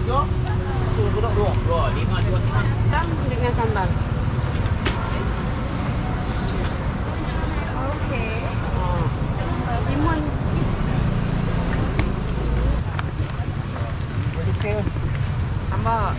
Dua, lima, dua, lima. Dengan sambal. Okey. Timun. Tambah.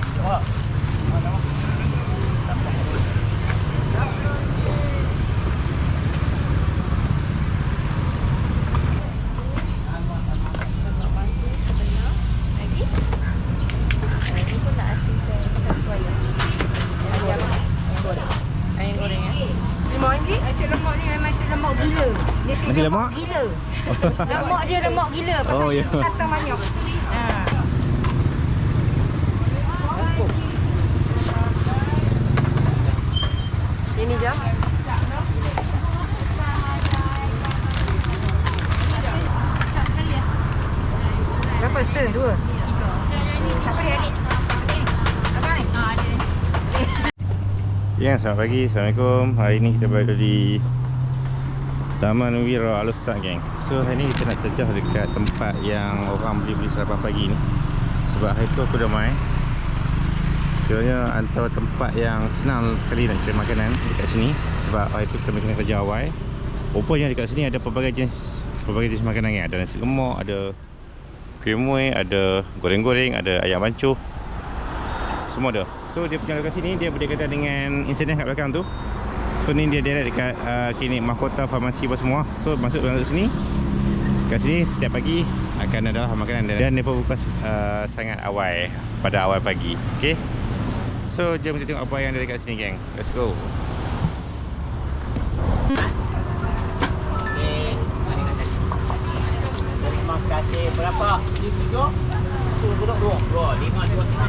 Nasi lemak? Gila. Lemak dia lemak gila. Oh, ya. Kata banyak. Ha. Ini je. Berapa? Dua. Siapa dia adik? Abang ni? Ya, selamat pagi. Assalamualaikum. Hari ni kita berada di Taman Wira Al-Ustaz, geng. So hari ni kita nak jejah dekat tempat yang orang beli sarapan pagi ni. Sebab hari tu aku dah main. Kiranya antara tempat yang senang sekali nak cari makanan dekat sini. Sebab hari tu kami kena kerja awal. Rupanya dekat sini ada pelbagai jenis makanan ni. Ada nasi lemak, ada kremui, ada goreng-goreng, ada ayam bancuh. Semua ada. So dia punya lokasi ni dia berdekatan dengan insiden kat belakang tu. So ni dia direct dekat klinik mahkota, farmasi apa semua. So masuk sini. Kat sini setiap pagi akan ada makanan dan dia buka sangat awal pada awal pagi. Okey. So jom kita tengok apa yang ada dekat sini, geng. Let's go. Terima kasih. Berapa? Tiga. Dua, lima, dua, lima.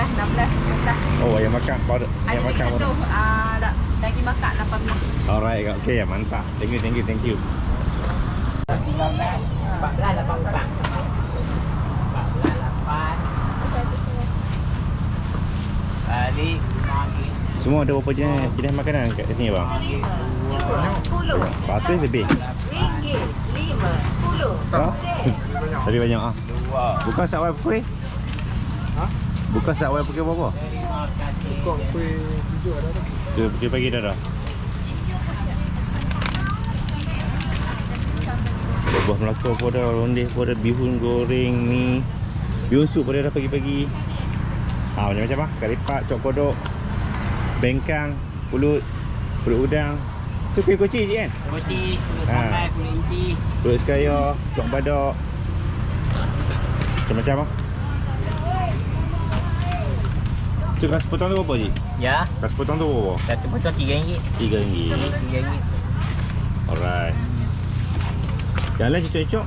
16. Oh, ayam bakar powder. Ada Ayam lagi bakar satu, powder. daging bakar 18. Alright, okay, ya mantap. Thank you. 14.84. 14.8. Balik lagi. Semua ada berapa jenis makanan kat sini bang? 100 lebih. Ha? Lebih banyak ah. Bukan sakwai pukul. Ha? Bukan sakwai pukul berapa? Kok kuih hijau ada tak? Pukul pagi dah. Buah Melaka pun ada, rondeh pun ada, bihun goreng, mi, bihun sup pun ada pagi-pagi. Macam-macam lah. Kari lipat, cok kodok, bengkang, pulut udang. Tu kuih koci je kan? Roti, kulit Ha. sambal, kulit inti. Pulut sekaya, cok badak. Macam-macam lah. Tu kas potong tu berapa je? Ya, Kas potong tu berapa? satu potong RM3. RM3. RM3. Alright. Yang lain cocok-cocok?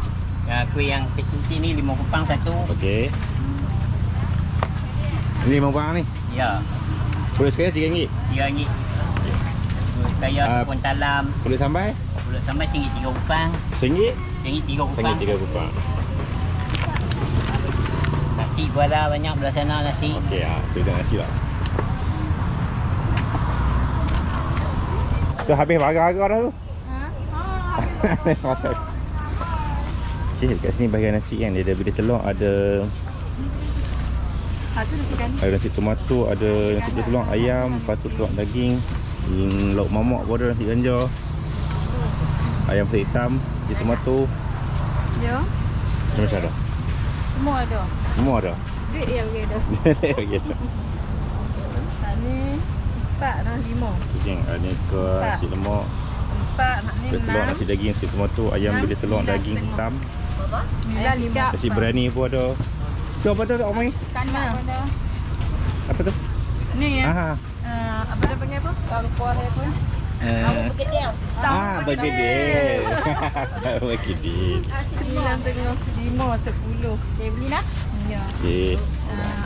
Kuih yang kecil ni 5 kupang satu. Okey. Ini 5 orang ni. Ya, Pulut sekaya RM3. RM3. Kulit kaya ataupun talam. Pulut sambal Kulit sambal RM1 3 kupang. RM1. RM1 3 kupang. RM3 kupang. Nasi pun ada banyak belah sana nasi. Okey, tu dah nasi lah. Tu habis harga-harga dah tu. Okey, kat sini bahagian nasi kan. Dia ada bilis telur, ada nasi tomato, ada nasi bilis telur, ayam, lepas tu telur daging, lauk mamak pun ada, nasi ganja, ayam putih hitam, nasi tomato. Ya. Macam-macam dah. Semua ada. Semua ada. Duit dia bagi ada. Gitu. Ni 4 dah 5. Okey, ni ke nasi lemak, 4 nak ni bilis telur, nasi daging, nasi tomato, ayam bilis telur, daging hitam, 9 5. nasi berani pun ada. Tu apa tu Kak Omai? Kanan ada. Apa tu? Ni ya. Ah, Apa dia panggil apa? Tahu kuah saya pun. Bergedel. bergedil. Bergedil. 9 tengah 5 10. Dia beli nak? Ya. Okey.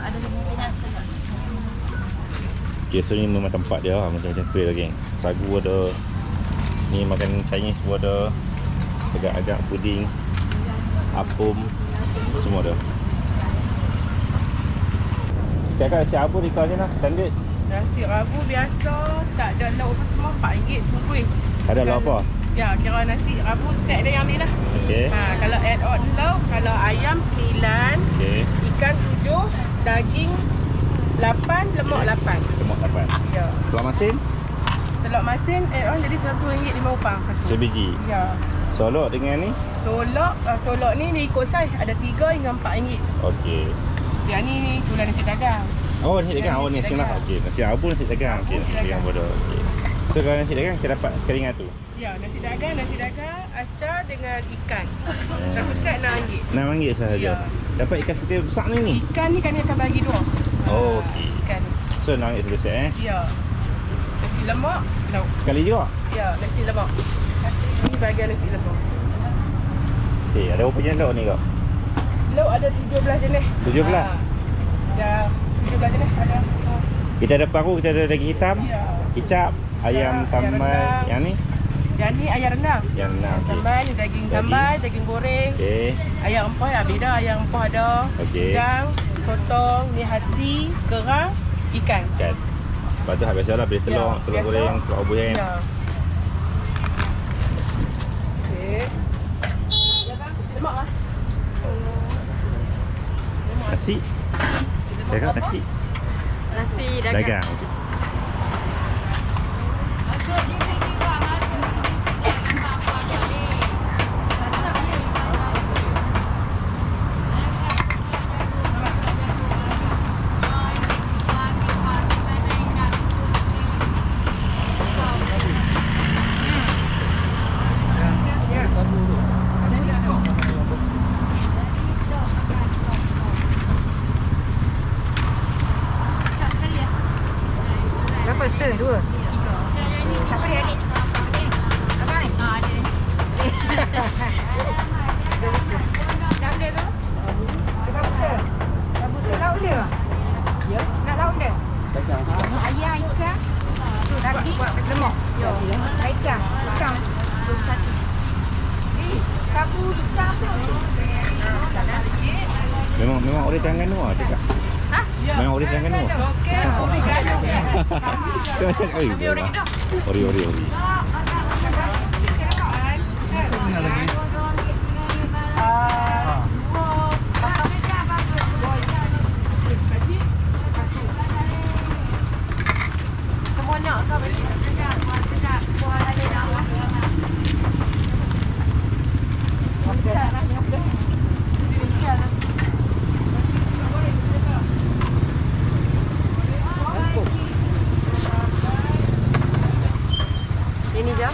Ada lembu binasa. Okey, so ni memang tempat dia lah, macam-macam kuih lah geng. Sagu ada. Ni makan Chinese pun ada. Agak-agak puding, apum, semua ada. Kakak nasi apa di kau je lah, standard. Nasi rabu biasa, tak ada lauk apa semua RM4 kuih. Ada lauk apa? Ya, kira nasi rabu set dia yang ni lah. Okey. Kalau add on lauk, kalau ayam 9, Okey. ikan 7, daging 8, lemak 8. Lemak 8. Ya. Telur masin Telur masin add on jadi RM1.5 satu. sebiji. Ya. Solok dengan ni. Solok ni ikut saiz, ada 3 hingga RM4. Okey. Yang ni tulang nasi dagang. Oh, nasi dagang. Oh, Nasi nasi lah. dagang. Okey, nasi abu, nasi dagang. Okey, nasi dagang bodoh. Okey. So kalau nasi dagang kita dapat sekali dengan tu. Ya, nasi dagang, acar dengan ikan. Satu set RM6. RM6 sahaja. Ya. Dapat ikan seperti besar ni. Ikan ni kami akan bagi 2. Oh, okey. Ikan ni. So RM6 satu set Ya. Nasi lemak, lauk. Sekali juga. Ya, nasi lemak. Ni bahagian nasi lemak. Okey, ada berapa jenis lauk ni kak? Lauk ada 17 jenis. 17? Dah 17 jenis ada. Kita ada paru, kita ada daging hitam, Ya. kicap, ayam Ayam sambal. rendang. Yang ni? Yang ni ayam rendang. Yang 6. Okey. Sambal, ni daging sambal, daging goreng. Okey. Ayam empah dah beda, ayam empah ada. Okey. Udang, sotong, ni hati, kerang, ikan. Ikan. Lepas tu hak biasalah beli telur, Ya, telur biasa. goreng, telur rebus kan. Ya. Okey. Lemak ah. Nasi. Saya kat nasi. Nasi dagang. Dagang. Berapa se? 2? 3. Siapa dia adik? Abang ni? Ada. Nak dia tu? Berapa se? Lauk dia? Ya. Nak lauk dia? Ayam, ikan, daging, lemak. Ya. Ikan. Ikan. 21. Sabu ikan tu. Memang orang Terengganu ah cakap. Ha? Memang orang Terengganu. Okey, ori gaduh. Ori. Semua nak kau bagi. Tak buat lagi dah. Ini je.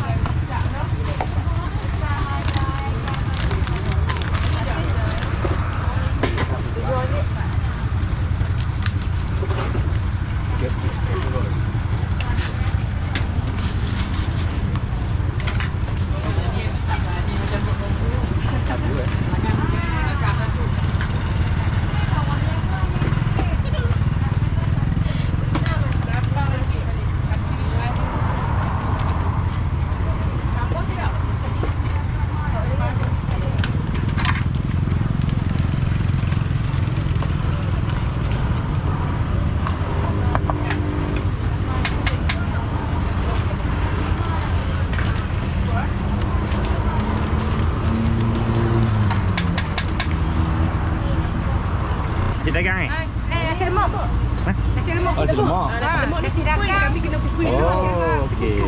Cik dagang ni? Nasi lemak. Ha? Nasi lemak. Oh, nasi lemak. Nasi dagang. Kami kena pukul. Oh, okey.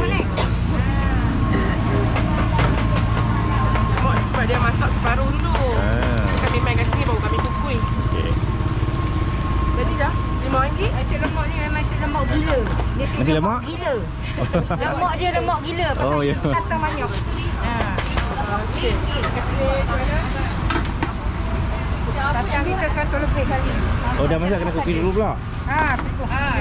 Sebab dia masak separuh dulu. Kami main kat sini baru kami pukul. Okey. Jadi dah RM5. Nasi lemak ni memang nasi lemak gila. Nasi lemak? Gila. Lemak dia lemak gila. Oh, ya. Kata banyak. Okey. Terima kasih. Kacang kita 100 lebih kali. Oh, dah masak kena kopi dulu pula?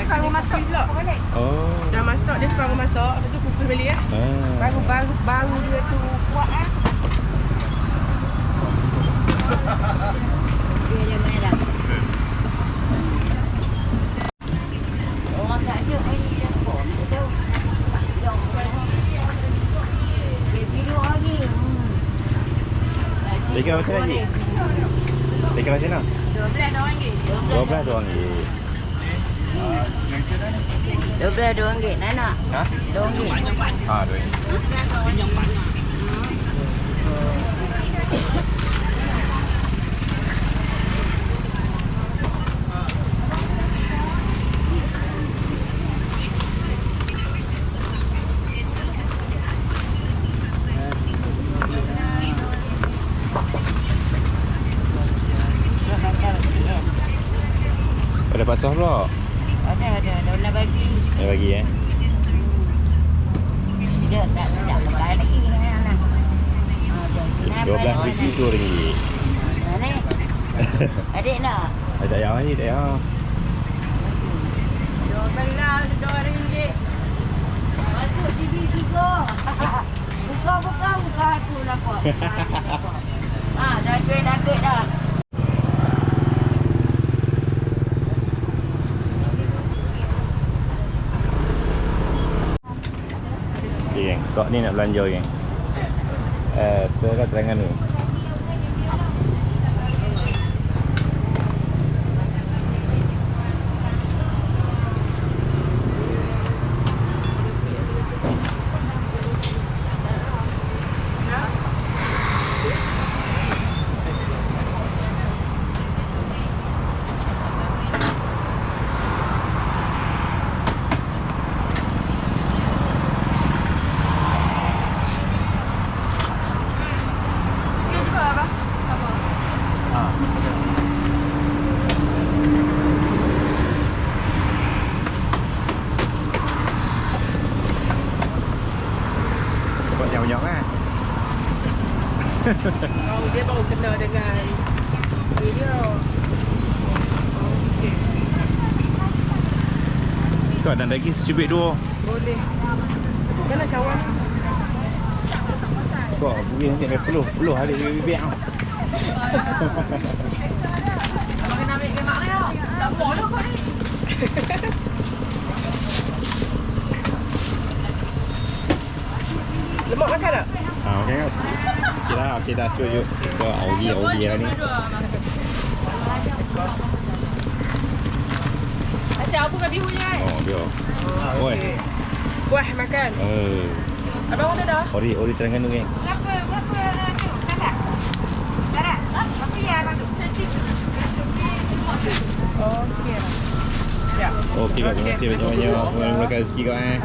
Baru masak pula. balik. Oh. Dah masak, dia separuh masak. Lepas tu pukul balik ya. Baru dia tu kuat Dia je main dah. Orang tak ada main dia pun. Betul. Baby dua lagi. Tiga macam lagi? Tiga macam mana? RM12. RM12. RM12 nak? Ha? RM2. Ha, RM2. Ada pasal pula? Ada. Dah bagi. Dah bagi Tidak makan lagi. RM12 RM2. Mana? Adik nak? Tak payah ni, tak payah. RM12. Masuk TV 3. Buka aku nampak. Dah jual nugget dah. Okay, geng. Kak ni nak belanja, geng. Surat Terengganu. banyak-banyak kan. Oh, dia baru kena dengan ini dia. Okey. Kau dan daging secubit 2. Boleh. Mana cawan? Kau pergi nanti ada peluh hari bibik tau. Abang kena ambil lemak dia. Tak boleh kau ni. Lemak makan tak? Okey kan sikit. Okey dah cuy. Kau augie lah ni. Asyik apa kat bihunya kan? Oh biar. Oi. Buah makan. Abang mana dah? Ori Terengganu geng. Berapa tu? Tak? Apa ya abang tu? Cantik. Okey. Ya. Okey kak, terima kasih banyak-banyak mengurangkan rezeki kau Amin.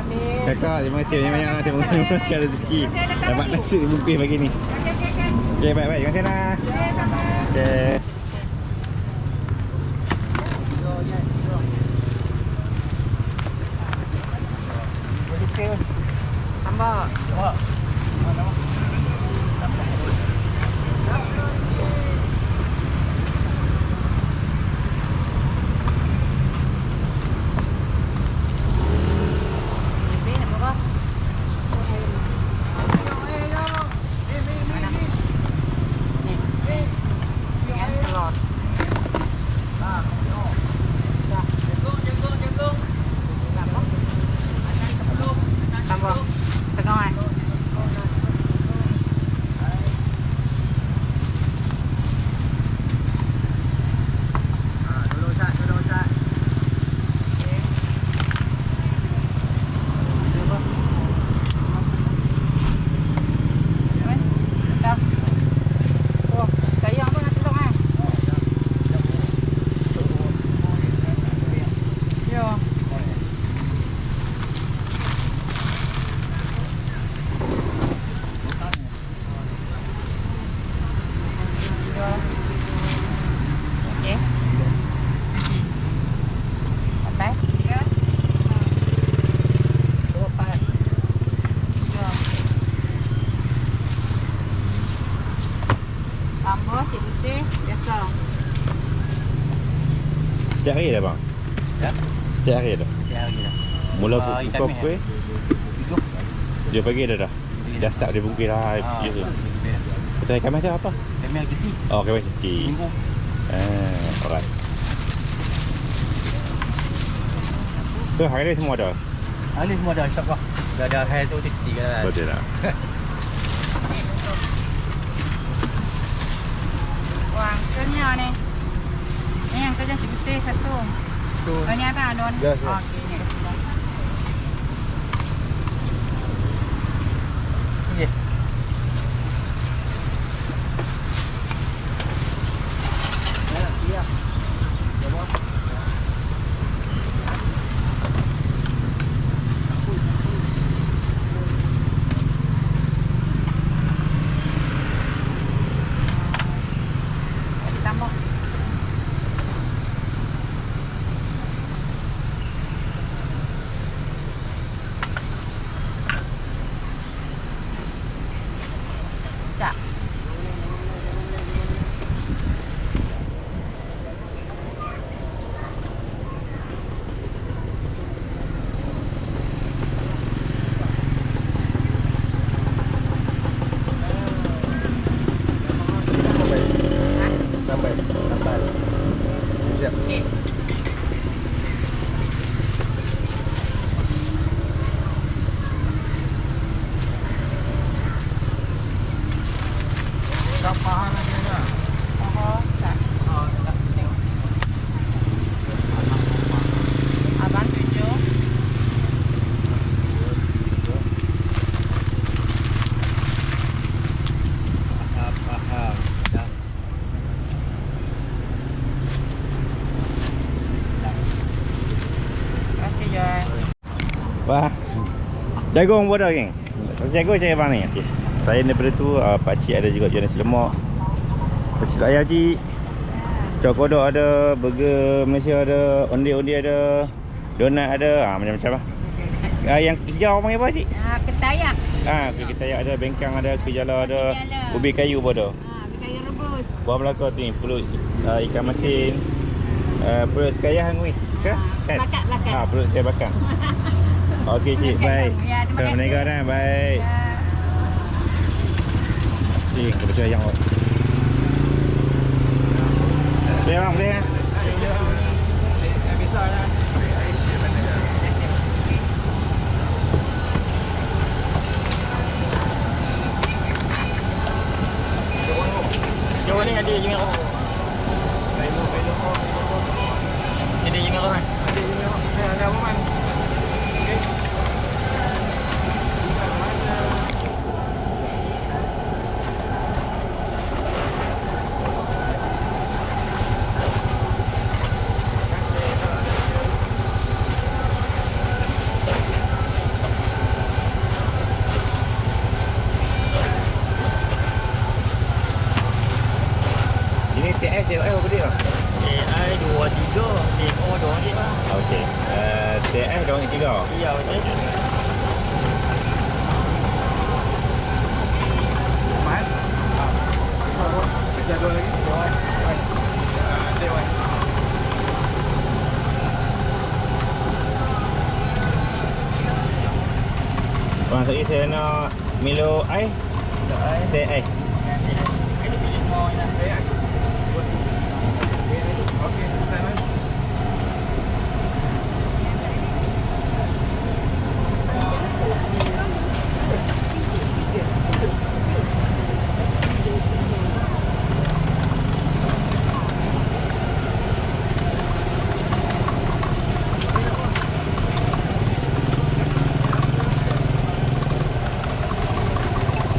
Kakak, terima kasih banyak-banyak terima kasih mengurangkan rezeki. Dapat nasi bungkus pagi ni. Okey, baik-baik. Terima kasih Nah. Yes. Tambah. Tambah. Tengah kan? Tambah si putih biasa. Setiap hari dah bang? Ya? Setiap hari dah? Ya lagi dah. Mula ikan pukul ni, kuih 7 pagi dah? Dah start dia bungkus dah. Ya ke? Betul ikan macam apa? Kami lagi ti. Oh, ikan macam Minggu. Alright. So hari ni semua dah? Ni semua dah insya-Allah. Dah ada hair tu titik kan. Betul tak? Wang kerja ni. Ni yang kerja si putih satu. Tu. Oh ni apa Adon? Ya, ya. Okey ni. Okey. Ya. Tambah. Cak. Sampai. Siap. Okey. Kapan lagi nak? Oh, cak. Oh, tak tengok. Abang 7. Faham. Dah. Terima kasih Joy. Wah. Jagung pun ada geng. Jagung macam abang ni. Okey. Selain daripada tu, pakcik ada juga jual nasi lemak. Nasi lemak ayam cik. Cok kodok ada, burger Malaysia ada, onde-onde ada, donat ada, macam-macam lah. Yang hijau panggil apa cik? Ketayak. Kuih ketayak ada, bengkang ada, kuih jala ada, Kuih jala. ubi kayu pun ada. Kayu rebus. Buah Melaka tu ni, pulut ikan masin. Pulut sekayah ngui. Ke? Kan? Bakar. Pulut sekayah bakar. Okey cik, baik. Ya, terima Selamat kasih. berniaga dah, baik. Kita percaya yang awak. Boleh bang, boleh kan? Jauh ni ada je merah. Ada je merah kan? Ada je merah. Ada apa man? Ini TS je, apa dia? AI 23, DO 2 je lah. Okey. TS dia orang 3. Ya, betul. Man? Kerja 2 lagi. Bang, sekali saya nak Milo air. TS.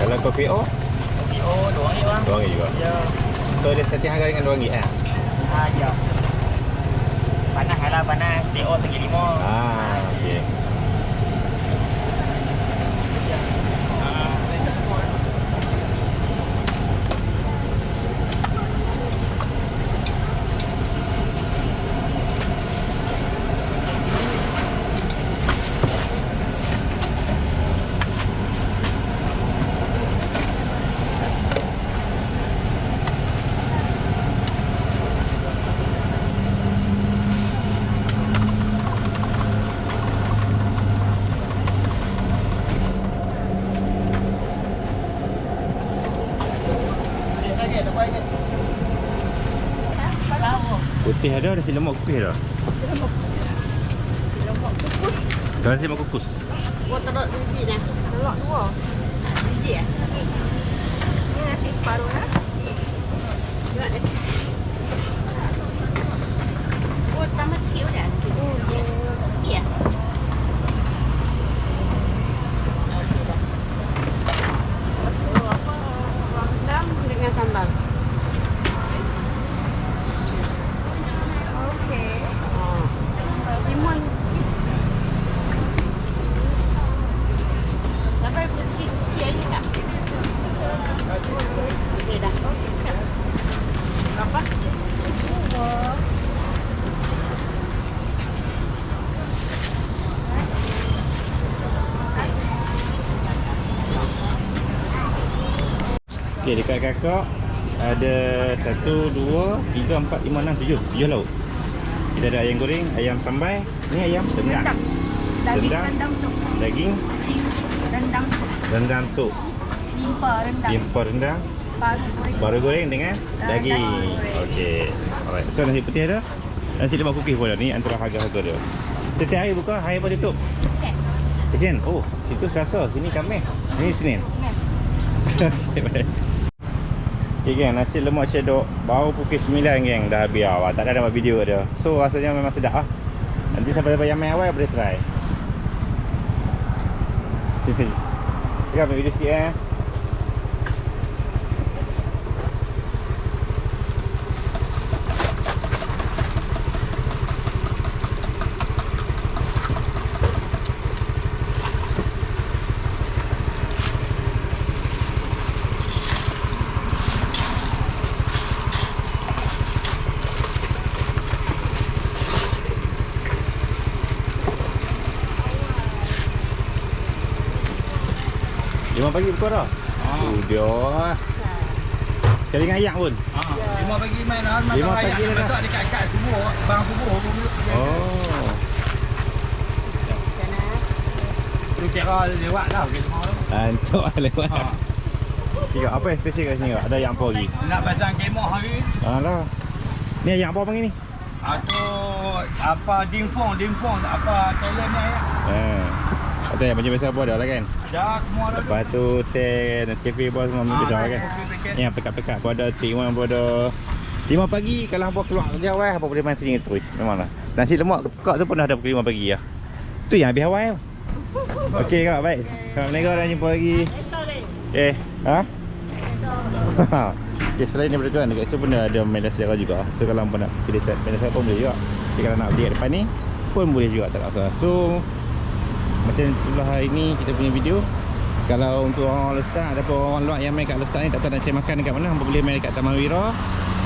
Kalau kopi O, DO 2 je lah. RM2 juga. Ya. So dia setting harga dengan RM2 eh? Ya. Panas lah, panas. DO RM3.5. Okey. Putih ada, nasi lemak kukus dah. Lemak kukus. Kalau nasi lemak kukus. Buat telur biji ni. Telur 2. Biji eh? Ni nasi separuh lah. Tengok ni. Oh, tambah sikit je. Sikit lah. Apa? Rendang dengan sambal. Okey. Timun. Sampai sikit aja tak? Okey dah. Berapa? Okey, dekat kakak ada 1, 2, 3, 4, 5, 6, 7 lauk. Kita ada ayam goreng, ayam sambal. Ni ayam rendang. Daging Rendang. rendang tu. Daging Rendang tu. rendang tu. Limpa rendang. Limpa rendang, Paru goreng. baru goreng dengan daging. daging goreng. Okey. Alright. So nasi putih ada. Nasi lemak kukus pun ada. Ni antara harga-harga dia. Setiap hari buka, hari apa tutup? Sikit. Isnin. Oh, situ Selasa, sini Khamis. Ni Isnin. Okay geng, nasi lemak cedok baru pukul 9 geng, dah habis lah. Tak ada dapat video dia. So rasanya memang sedap lah. Nanti siapa-siapa yang main awal boleh try. Tengok ambil video sikit 5 pagi betul dah. Dia. Kali dengan ayak pun. 5 pagi main dah. 5 pagi dah. Masak dekat subuh, bang subuh. Oh. Sana. Tu kira lewat dah ke rumah tu. Antuk lewat. Kira apa yang special kat sini kak? Ada yang apa lagi? Nak pasang kemah hari. Alah. Ni yang apa panggil ni? Tu apa dingfong apa Thailand ni ya. Atau yang macam biasa apa dah lah kan? Dah semua dah. Lepas tu teh, Nescafe apa semua biasa kan? Yang pekat-pekat pun ada, 3-in-1 pun ada. 5 pagi kalau hampa keluar kerja awal, hampa boleh main sini terus. Memanglah. Nasi lemak kekak tu pun dah ada pukul 5 pagi lah. Tu yang habis awal. Okey kak, baik. Assalamualaikum dan jumpa lagi. Okay. Ha? Okay, selain daripada tu kan, dekat situ pun ada media sejarah juga. So kalau hampa nak pilih set media sejarah pun boleh juga. Jadi kalau nak update depan ni pun boleh juga, tak masalah. So macam itulah hari ni kita punya video. Kalau untuk orang Lestar ataupun orang luar yang main kat Lestar ni tak tahu nak cari makan dekat mana, hampa boleh main dekat Taman Wira.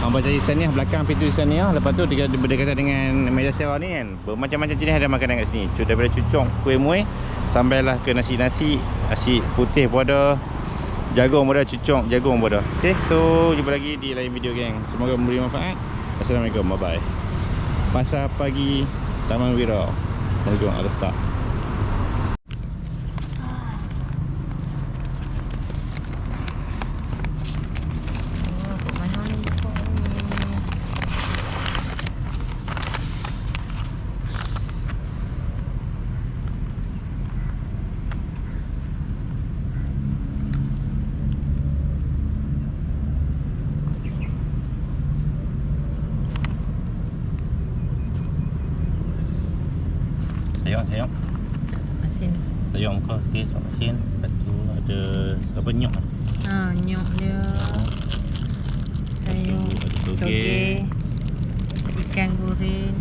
Hampa cari Saniah, belakang pintu Saniah. Lepas tu dia berdekatan dengan meja sewa ni kan. Bermacam-macam jenis ada makanan kat sini. Daripada cucuk, kuih muih sampailah ke nasi putih pun ada. Jagung pun ada, cucuk jagung pun ada. Okay, so jumpa lagi di lain video geng. Semoga memberi manfaat. Assalamualaikum, bye bye. Pasar pagi Taman Wira menuju Lestar. Sayang Asin. sayang kau sikit sama asin. Lepas tu ada apa nyok. Nyok dia. Sayur. Ada toge. Toge. Ikan goreng.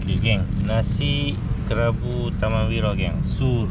Okay geng, nasi kerabu Taman Wira geng. Sur.